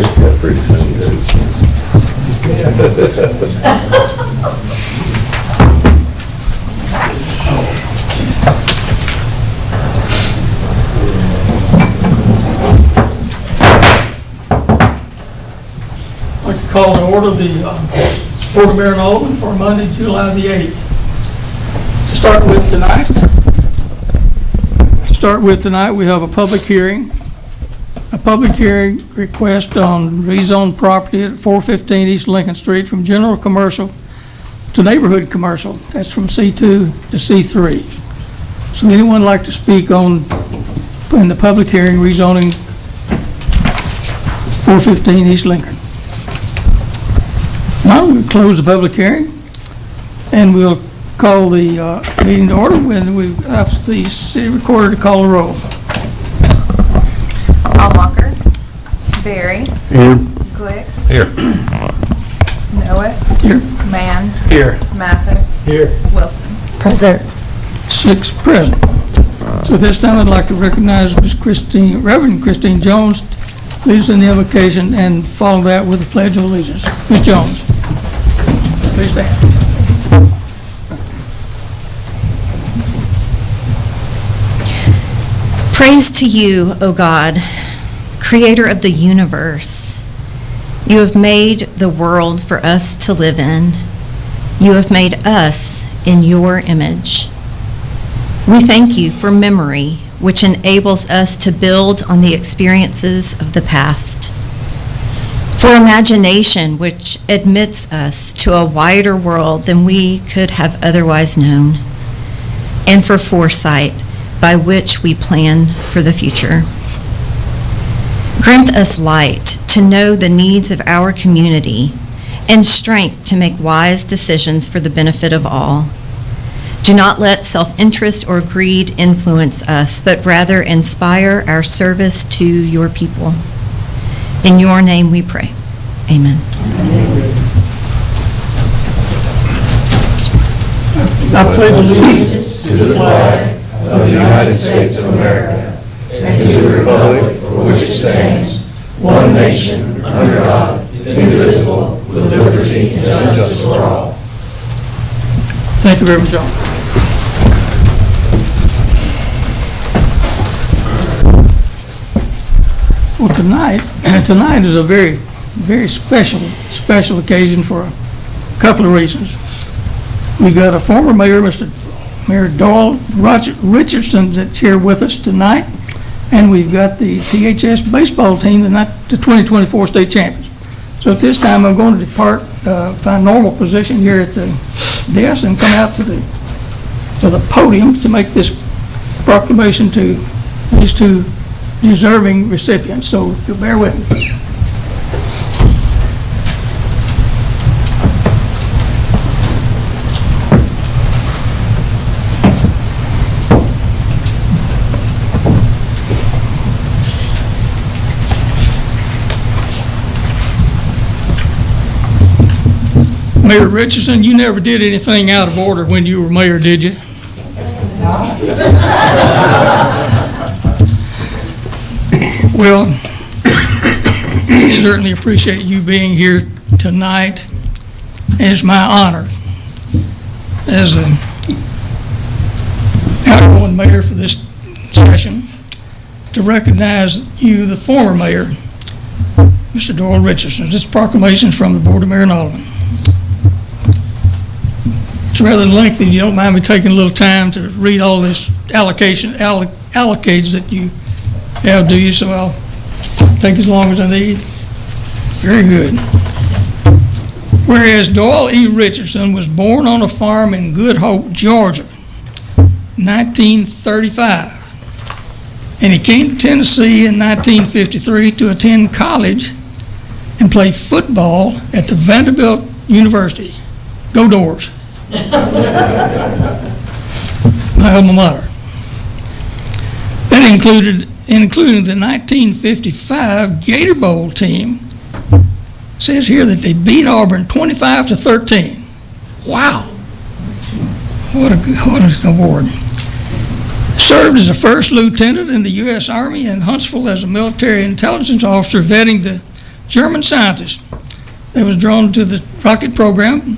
got pretty soon. I'd like to call to order the Board of Mayor and Alderman for Monday, July the 8th. To start with tonight, we have a public hearing. A public hearing request on rezone property at 415 East Lincoln Street from general commercial to neighborhood commercial. That's from C2 to C3. So anyone like to speak on, in the public hearing, rezoning 415 East Lincoln? Well, we'll close the public hearing and we'll call the meeting to order when we ask the city recorder to call the roll. Almacher. Berry. Here. Glick. Here. Noes. Here. Mann. Here. Mathis. Here. Wilson. Present. 6 present. So at this time, I'd like to recognize Reverend Christine Jones, lead us in the invocation, and follow that with the Pledge of Allegiance. Ms. Jones, please stand. Praise to you, O God, creator of the universe. You have made the world for us to live in. You have made us in your image. We thank you for memory, which enables us to build on the experiences of the past. For imagination, which admits us to a wider world than we could have otherwise known. And for foresight, by which we plan for the future. Grant us light to know the needs of our community and strength to make wise decisions for the benefit of all. Do not let self-interest or greed influence us, but rather inspire our service to your people. In your name we pray. Amen. I pledge allegiance To the flag of the United States of America and to the republic for which it stands, one nation, under God, indivisible, with liberty and justice for all. Thank you, Reverend Jones. Well, tonight is a very, very special occasion for a couple of reasons. We've got a former mayor, Mr. Mayor Doyle Richardson, that's here with us tonight, and we've got the THS baseball team, the 2024 state champions. So at this time, I'm going to depart, find normal position here at the desk and come out to the podium to make this proclamation to these two deserving recipients. So if you'll bear with me. Mayor Richardson, you never did anything out of order when you were mayor, did you? Well, I certainly appreciate you being here tonight. It's my honor as the outgoing mayor for this session to recognize you, the former mayor, Mr. Doyle Richardson. This proclamation is from the Board of Mayor and Alderman. It's rather lengthy. You don't mind me taking a little time to read all this allocates that you have, do you? So I'll take as long as I need. Very good. Whereas Doyle E. Richardson was born on a farm in Good Hope, Georgia, 1935. And he came to Tennessee in 1953 to attend college and play football at the Vanderbilt University. Go Doors. My alma mater. That including the 1955 Gator Bowl team. It says here that they beat Auburn 25-13. Wow. What an award. Served as a first lieutenant in the U.S. Army in Huntsville as a military intelligence officer, vetting the German scientist that was drawn to the rocket program,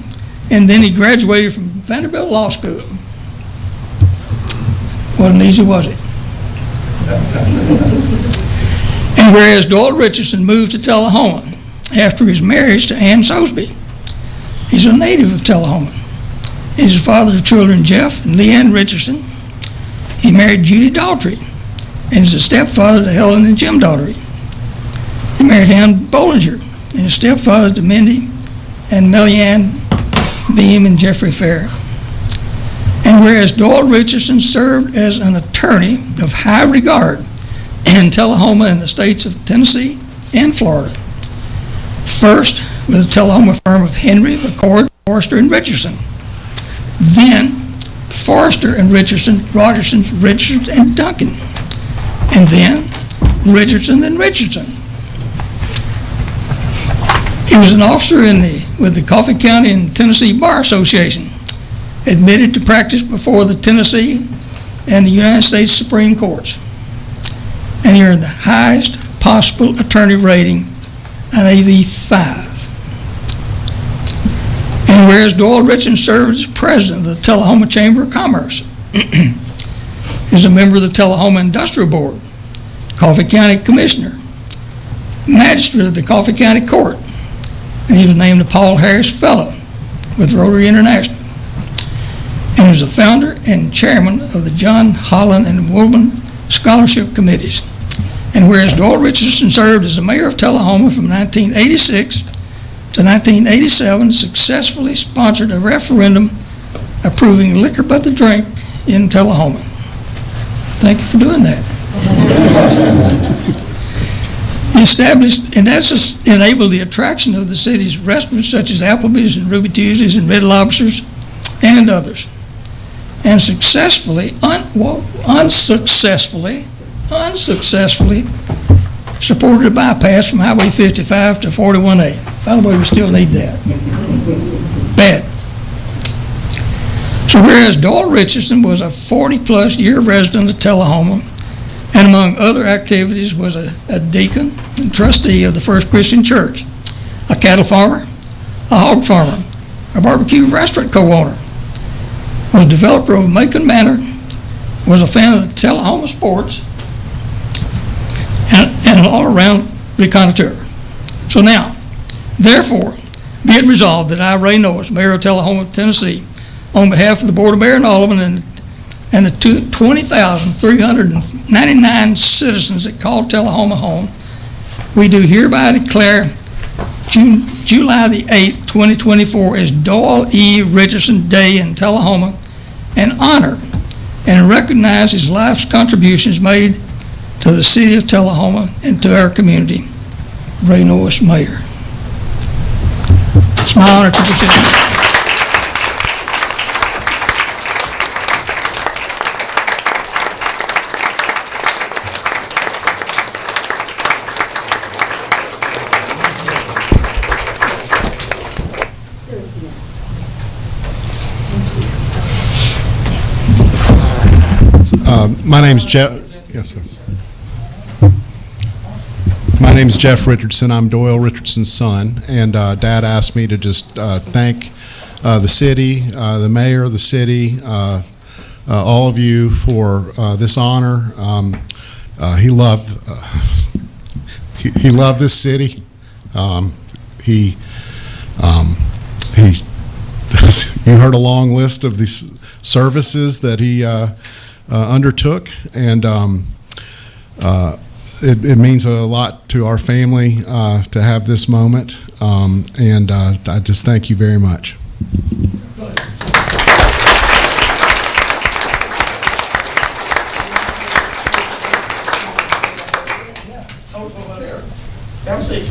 and then he graduated from Vanderbilt Law School. Wasn't easy, was it? And whereas Doyle Richardson moved to Tullahoma after his marriage to Ann Sosby, he's a native of Tullahoma. He's the father of children Jeff and Leanne Richardson. He married Judy Daughtry and is a stepfather to Helen and Jim Daughtry. He married Ann Bollinger and is stepfather to Mindy and Mellyanne Beam and Jeffrey Fair. And whereas Doyle Richardson served as an attorney of high regard in Tullahoma and the states of Tennessee and Florida, first with the Tullahoma firm of Henry, McCord, Forrester, and Richardson, then Forrester and Richardson, Rogersons, Richards, and Duncan, and then Richardson and Richardson. He was an officer with the Coffee County and Tennessee Bar Association, admitted to practice before the Tennessee and the United States Supreme Courts, and he earned the highest possible attorney rating, an AV5. And whereas Doyle Richardson served as president of the Tullahoma Chamber of Commerce, is a member of the Tullahoma Industrial Board, Coffee County Commissioner, magistrate of the Coffee County Court, and he was named a Paul Harris Fellow with Rotary International. And he was the founder and chairman of the John Holland and Woolman Scholarship Committees. And whereas Doyle Richardson served as the mayor of Tullahoma from 1986 to 1987, successfully sponsored a referendum approving liquor but the drink in Tullahoma. Thank you for doing that. He established, and that's just enabled the attraction of the city's restaurants such as Applebee's and Ruby Tuesdays and Red Lobsters and others. And unsuccessfully supported a bypass from Highway 55 to 41A. By the way, we still need that. Bad. So whereas Doyle Richardson was a 40-plus year resident of Tullahoma, and among other activities was a deacon and trustee of the First Christian Church, a cattle farmer, a hog farmer, a barbecue restaurant co-owner, was a developer of Macon Manor, was a fan of the Tullahoma sports, and an all-around reconnoiteur. So now, therefore, be it resolved that I, Ray Norris, Mayor of Tullahoma, Tennessee, on behalf of the Board of Mayor and Aldermen and the 20,399 citizens that call Tullahoma home, we do hereby declare July the 8th, 2024 as Doyle E. Richardson Day in Tullahoma, and honor and recognize his life's contributions made to the city of Tullahoma and to our community. Ray Norris, Mayor. It's my honor to present. My name's Jeff. Yes, sir. My name's Jeff Richardson. I'm Doyle Richardson's son, and Dad asked me to just thank the city, the mayor of the city, all of you for this honor. He loved this city. You heard a long list of these services that he undertook, and it means a lot to our family to have this moment, and I just thank you very much. Have a seat.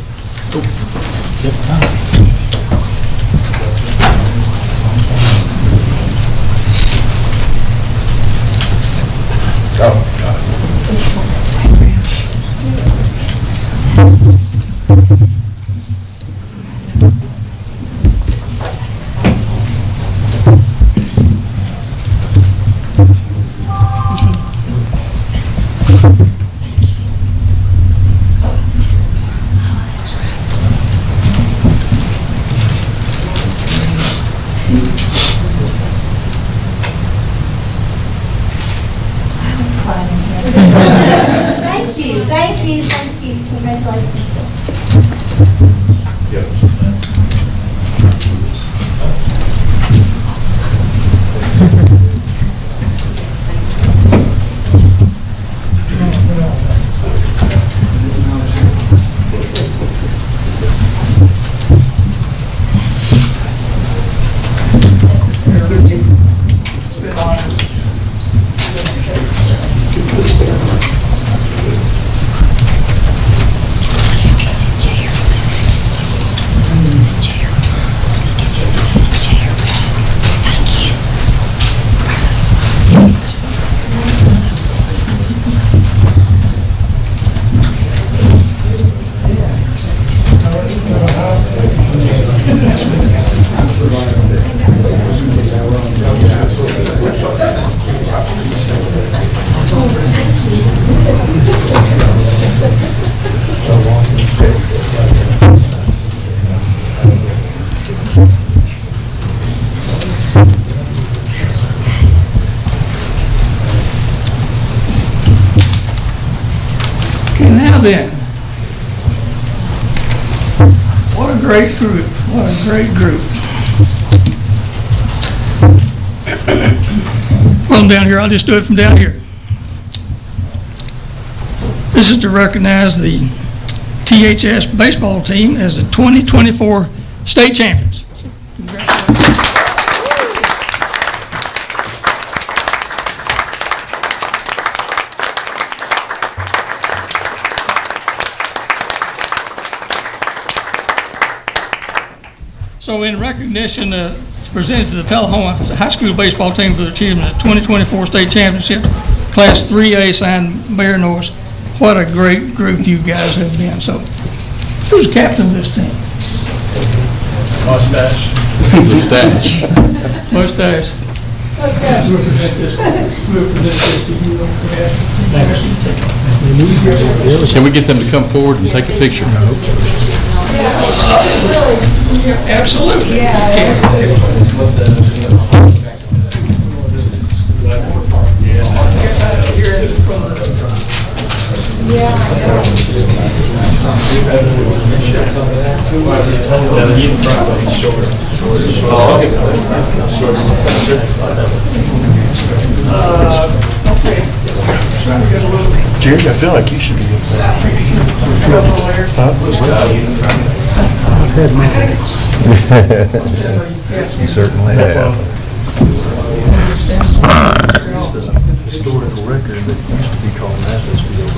Now then, what a great group, what a great group. Well, I'm down here, I'll just do it from down here. This is to recognize the THS baseball team as the 2024 state champions. Congratulations. So in recognition, it's presented to the Tullahoma High School baseball team for their achievement of the 2024 state championship, Class 3A, signed Mayor Norris. What a great group you guys have been. So who's captain of this team? Mustache. Mustache. Mustache. We'll present this to you. Can we get them to come forward and take a picture? Absolutely. Jerry, I feel like you should be up there. You certainly have. Historical record that used to be called Mathesfield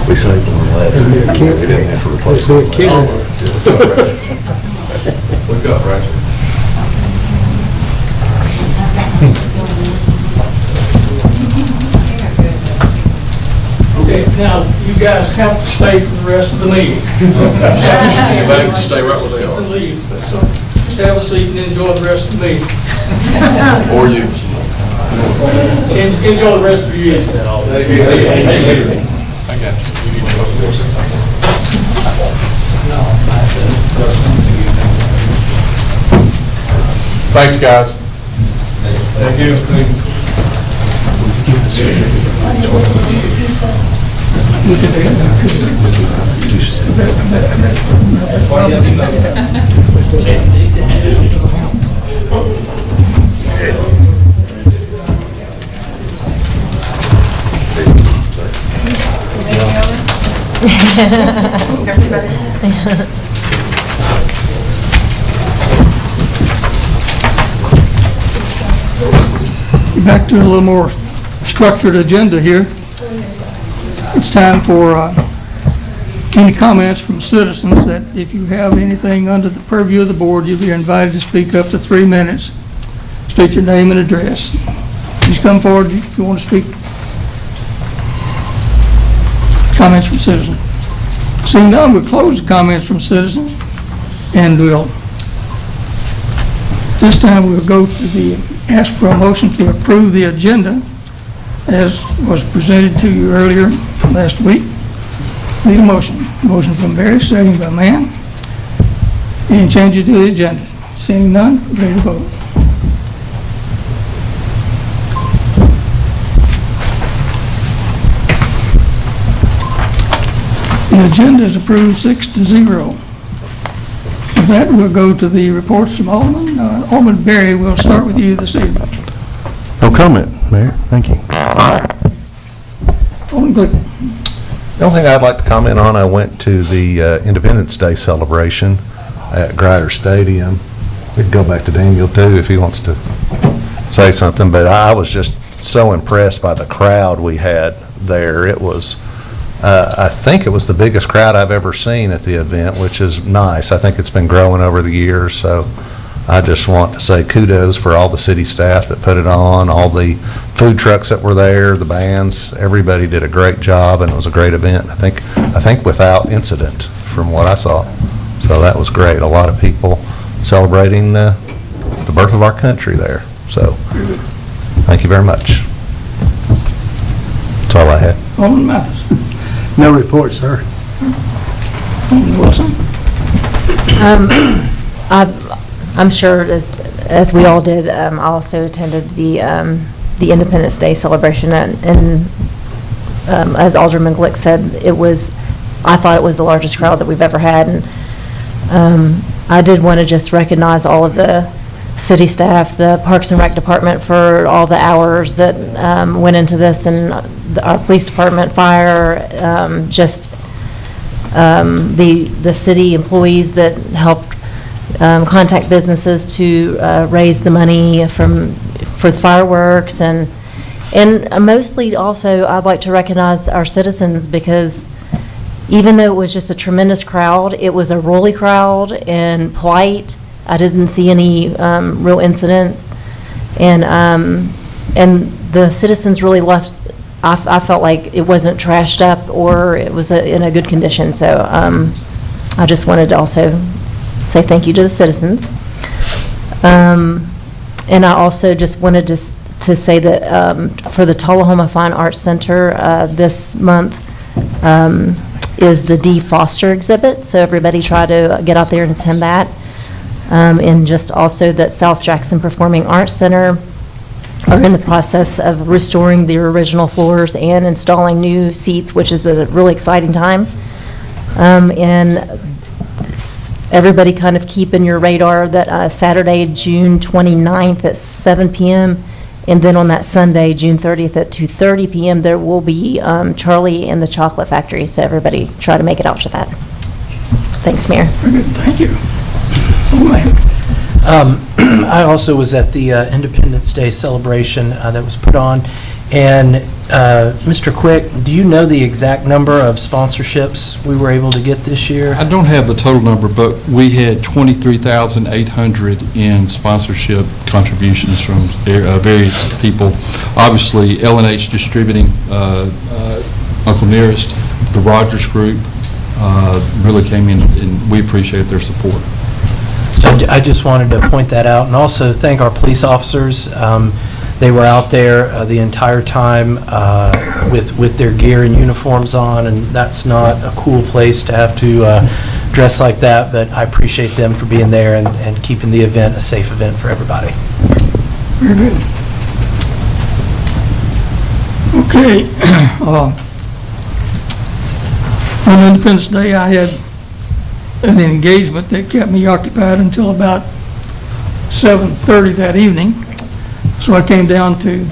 we saved one letter. We didn't have to replace it. Look up, Roger. Okay, now you guys have to stay for the rest of the meeting. Everybody can stay right where they are. Leave, so just have a seat and enjoy the rest of the meeting. Or you. Enjoy the rest of your year. I got you. Thanks, guys. Thank you. Back to a little more structured agenda here. It's time for any comments from citizens. That if you have anything under the purview of the board, you'll be invited to speak up to 3 minutes. State your name and address. Just come forward if you want to speak. Comments from citizens. Seeing none, we'll close the comments from citizens, and this time we'll go to ask for a motion to approve the agenda as was presented to you earlier last week. Need a motion. Motion from Barry, second by Mann. Any changes to the agenda? Seeing none, ready to vote. The agenda is approved 6-0. With that, we'll go to the reports from Alderman. Alderman Berry, we'll start with you this evening. No comment, Mayor. Thank you. Alderman Clayton. The only thing I'd like to comment on, I went to the Independence Day celebration at Grider Stadium. We can go back to Daniel too if he wants to say something, but I was just so impressed by the crowd we had there. It was, I think it was the biggest crowd I've ever seen at the event, which is nice. I think it's been growing over the years, so I just want to say kudos for all the city staff that put it on, all the food trucks that were there, the bands. Everybody did a great job, and it was a great event. I think without incident from what I saw. So that was great. A lot of people celebrating the birth of our country there. So thank you very much. That's all I had. Alderman Mathis. No report, sir. Alderman Wilson. I'm sure, as we all did, I also attended the Independence Day celebration in as Alderman Glick said, I thought it was the largest crowd that we've ever had. And I did want to just recognize all of the city staff, the Parks and Rec Department for all the hours that went into this, and our police department, fire, the city employees that helped contact businesses to raise the money for the fireworks, and mostly also I'd like to recognize our citizens, because even though it was just a tremendous crowd, it was a rolly crowd and polite. I didn't see any real incident, and the citizens really left. I felt like it wasn't trashed up, or it was in a good condition. So I just wanted to also say thank you to the citizens, and I also just wanted to say that for the Tullahoma Fine Arts Center this month is the D. Foster exhibit. So everybody try to get out there and attend that. And just also that South Jackson Performing Arts Center are in the process of restoring the original floors and installing new seats, which is a really exciting time. And everybody kind of keep in your radar that Saturday, June 29th at 7 p.m., and then on that Sunday, June 30th at 2:30 p.m., there will be Charlie and the Chocolate Factory. So everybody try to make it out to that. Thanks, Mayor. Very good, thank you. I also was at the Independence Day celebration that was put on, and Mr. Quick, do you know the exact number of sponsorships we were able to get this year? I don't have the total number, but we had 23,800 in sponsorship contributions from various people. Obviously, L&H Distributing, Uncle Nearest, the Rogers Group really came in, and we appreciate their support. So I just wanted to point that out, and also thank our police officers. They were out there the entire time with their gear and uniforms on, and that's not a cool place to have to dress like that, but I appreciate them for being there and keeping the event a safe event for everybody. Very good. Okay. On Independence Day, I had an engagement that kept me occupied until about 7:30 that evening. So I came down to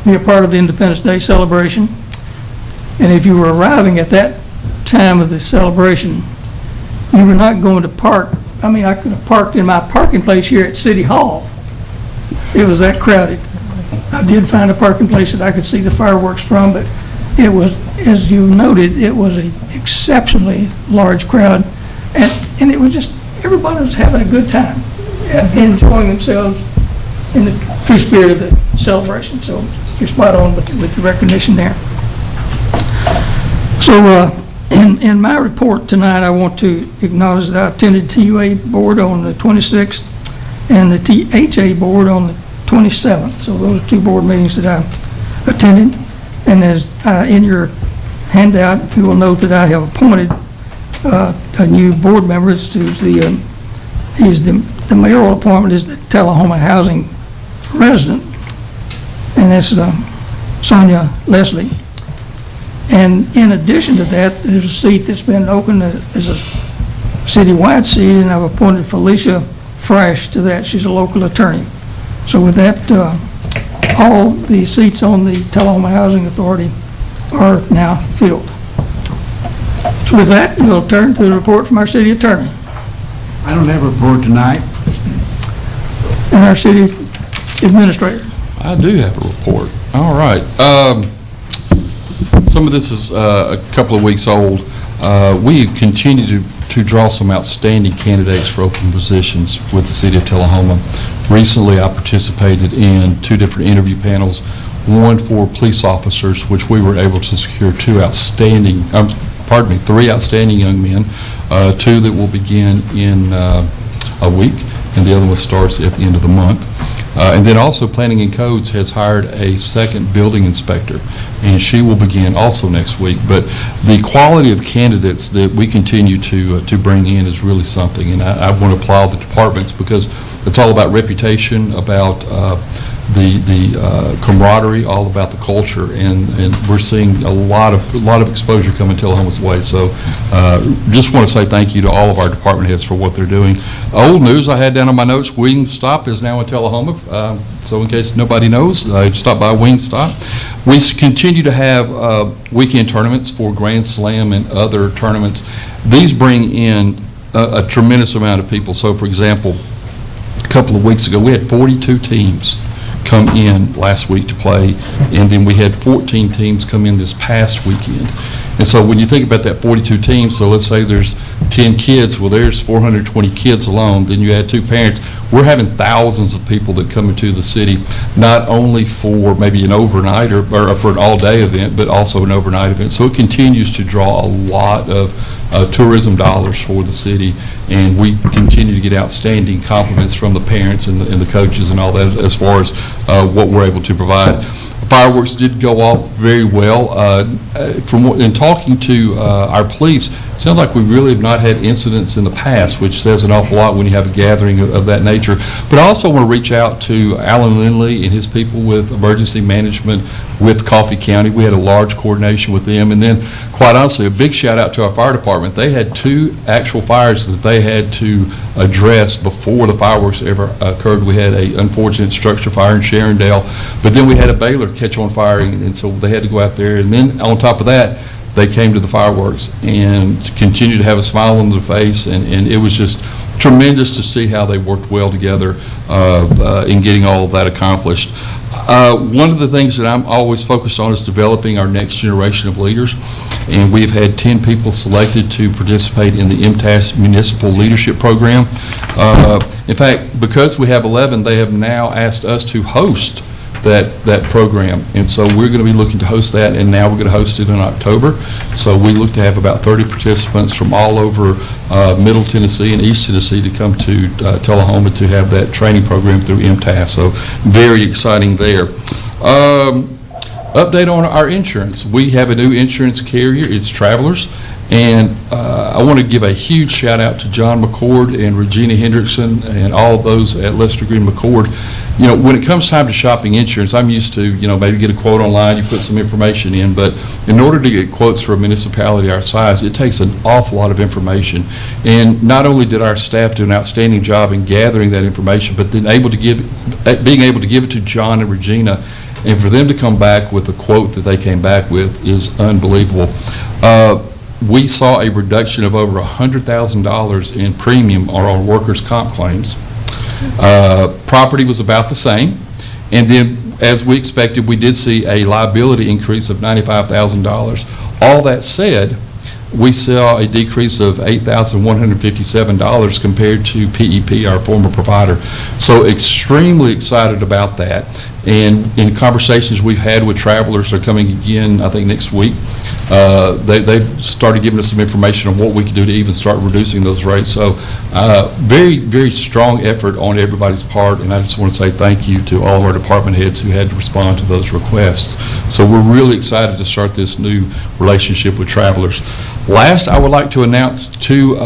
be a part of the Independence Day celebration. And if you were arriving at that time of the celebration, you were not going to park. I mean, I could have parked in my parking place here at City Hall. It was that crowded. I did find a parking place that I could see the fireworks from, but it was, as you noted, it was an exceptionally large crowd. And it was just, everybody was having a good time, enjoying themselves in the true spirit of the celebration. So you're spot on with the recognition there. So in my report tonight, I want to acknowledge that I attended TUA board on the 26th and the THA board on the 27th. So those are two board meetings that I attended. And as in your handout, you will note that I have appointed a new board member. The mayoral appointment is the Tullahoma Housing resident, and that's Sonia Leslie. And in addition to that, there's a seat that's been open as a citywide seat, and I've appointed Felicia Fresh to that. She's a local attorney. So with that, all the seats on the Tullahoma Housing Authority are now filled. So with that, we'll turn to the report from our city attorney. I don't have a report tonight. And our city administrator. I do have a report. All right. Some of this is a couple of weeks old. We continue to draw some outstanding candidates for open positions with the city of Tullahoma. Recently, I participated in 2 different interview panels, one for police officers, which we were able to secure 3 outstanding young men, 2 that will begin in a week, and the other one starts at the end of the month. And then also Planning and Codes has hired a second building inspector, and she will begin also next week. But the quality of candidates that we continue to bring in is really something, and I want to applaud the departments, because it's all about reputation, about the camaraderie, all about the culture, and we're seeing a lot of exposure coming Tullahoma's way. So just want to say thank you to all of our department heads for what they're doing. Old news I had down on my notes, Wingstop is now in Tullahoma. So in case nobody knows, stop by Wingstop. We continue to have weekend tournaments for Grand Slam and other tournaments. These bring in a tremendous amount of people. So for example, a couple of weeks ago, we had 42 teams come in last week to play, and then we had 14 teams come in this past weekend. And so when you think about that 42 teams, so let's say there's 10 kids, well, there's 420 kids alone, then you add 2 parents. We're having thousands of people that come into the city, not only for maybe an overnight or for an all-day event, but also an overnight event. So it continues to draw a lot of tourism dollars for the city, and we continue to get outstanding compliments from the parents and the coaches and all that as far as what we're able to provide. Fireworks did go off very well. In talking to our police, it sounds like we really have not had incidents in the past, which says an awful lot when you have a gathering of that nature. But I also want to reach out to Alan Lindley and his people with emergency management with Coffee County. We had a large coordination with them. And then, quite honestly, a big shout out to our fire department. They had 2 actual fires that they had to address before the fireworks ever occurred. We had an unfortunate structure fire in Sharondale, but then we had a Baylor catch on fire, and so they had to go out there. And then on top of that, they came to the fireworks and continued to have a smile on their face, and it was just tremendous to see how they worked well together in getting all of that accomplished. One of the things that I'm always focused on is developing our next generation of leaders, and we've had 10 people selected to participate in the MTAS Municipal Leadership Program. In fact, because we have 11, they have now asked us to host that program, and so we're going to be looking to host that, and now we're going to host it in October. So we look to have about 30 participants from all over Middle Tennessee and East Tennessee to come to Tullahoma to have that training program through MTAS. So very exciting there. Update on our insurance. We have a new insurance carrier. It's Travelers. And I want to give a huge shout out to John McCord and Regina Hendrickson and all of those at Lester Green McCord. You know, when it comes time to shopping insurance, I'm used to, maybe get a quote online, you put some information in, but in order to get quotes for a municipality our size, it takes an awful lot of information. And not only did our staff do an outstanding job in gathering that information, but then being able to give it to John and Regina, and for them to come back with a quote that they came back with is unbelievable. We saw a reduction of over $100,000 in premium on our workers' comp claims. Property was about the same. And then, as we expected, we did see a liability increase of $95,000. All that said, we saw a decrease of $8,157 compared to PEP, our former provider. So extremely excited about that. And in conversations we've had with Travelers, they're coming again, I think, next week. They've started giving us some information on what we can do to even start reducing those rates. So very, very strong effort on everybody's part, and I just want to say thank you to all of our department heads who had to respond to those requests. So we're really excited to start this new relationship with Travelers. Last, I would like to announce two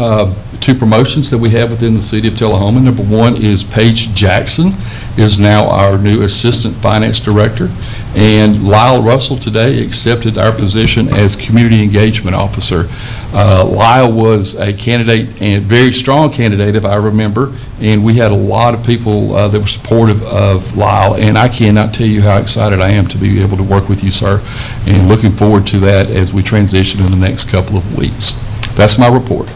promotions that we have within the city of Tullahoma. Number one is Paige Jackson is now our new Assistant Finance Director, and Lyle Russell today accepted our position as Community Engagement Officer. Lyle was a candidate, and very strong candidate if I remember, and we had a lot of people that were supportive of Lyle, and I cannot tell you how excited I am to be able to work with you, sir, and looking forward to that as we transition in the next couple of weeks. That's my report.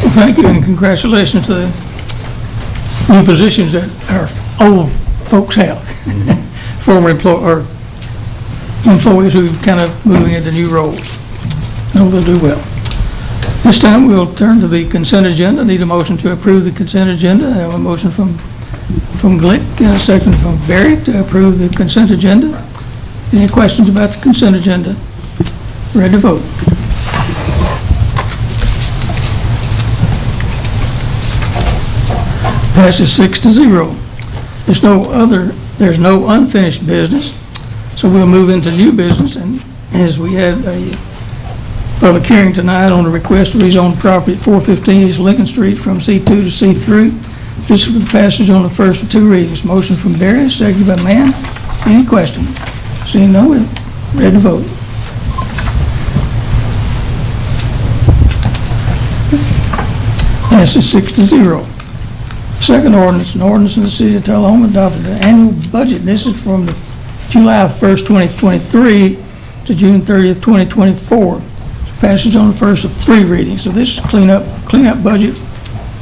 Well, thank you, and congratulations to the new positions that our old folks have. Former employees who are kind of moving into new roles. No, they'll do well. This time we'll turn to the consent agenda. Need a motion to approve the consent agenda. I have a motion from Glick and a second from Barry to approve the consent agenda. Any questions about the consent agenda? Ready to vote. Passes 6-0. There's no unfinished business, so we'll move into new business. And as we had a public hearing tonight on a request to rezone property at 415 East Lincoln Street from C2 to C3, This is for passage on the first of two readings. Motion from Barry, seconded by Mann. Any question? Seeing none, we're ready to vote. Passes 6-0. Second ordinance, an ordinance in the city of Tullahoma adopted an annual budget. This is from the July 1st, 2023 to June 30th, 2024. Passage on the first of three readings. So this is cleanup budget,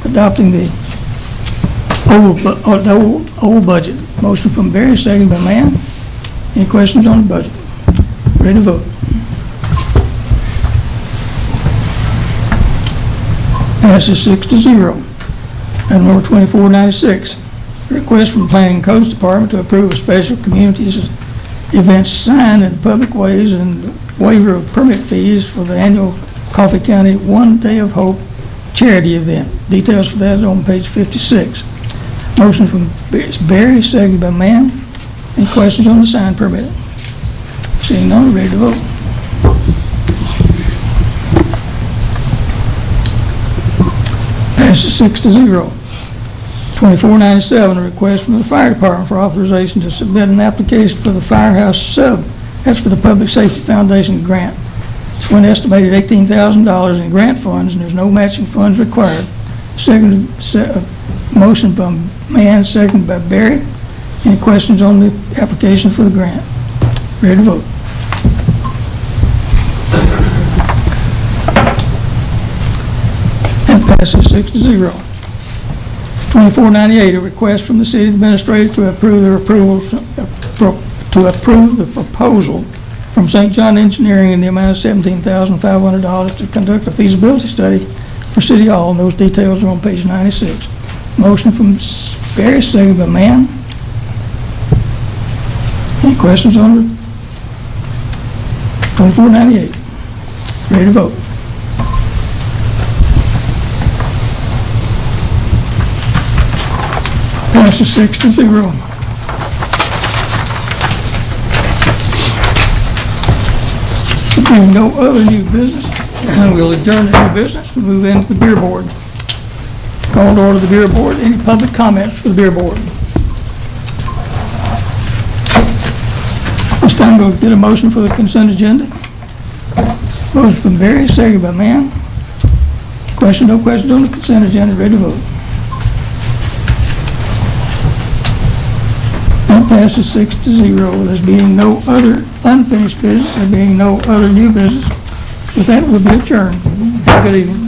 adopting the old budget. Motion from Barry, second by Mann. Any questions on the budget? Ready to vote. Passes 6-0. Item number 2496, request from Planning and Codes Department to approve a special communities event sign in public ways and waiver of permit fees for the annual Coffee County One Day of Hope charity event. Details for that are on page 56. Motion from Barry, seconded by Mann. Any questions on the sign permit? Seeing none, ready to vote. Passes 6-0. 2497, a request from the fire department for authorization to submit an application for the firehouse sub. That's for the Public Safety Foundation grant. It's for an estimated $18,000 in grant funds, and there's no matching funds required. Motion by Mann, second by Barry. Any questions on the application for the grant? Ready to vote. And passes 6-0. 2498, a request from the city administrator to approve the proposal from St. John Engineering in the amount of $17,500 to conduct a feasibility study for City Hall, and those details are on page 96. Motion from Barry, seconded by Mann. Any questions on the 2498? Ready to vote. Passes 6-0. There being no other new business, we'll adjourn the new business and move into the beer board. Call to order the beer board. Any public comments for the beer board? This time we'll get a motion for the consent agenda. Motion from Barry, seconded by Mann. No questions on the consent agenda, ready to vote. That passes 6-0. There being no other unfinished business, there being no other new business. With that, we'll be adjourned. Have a good evening.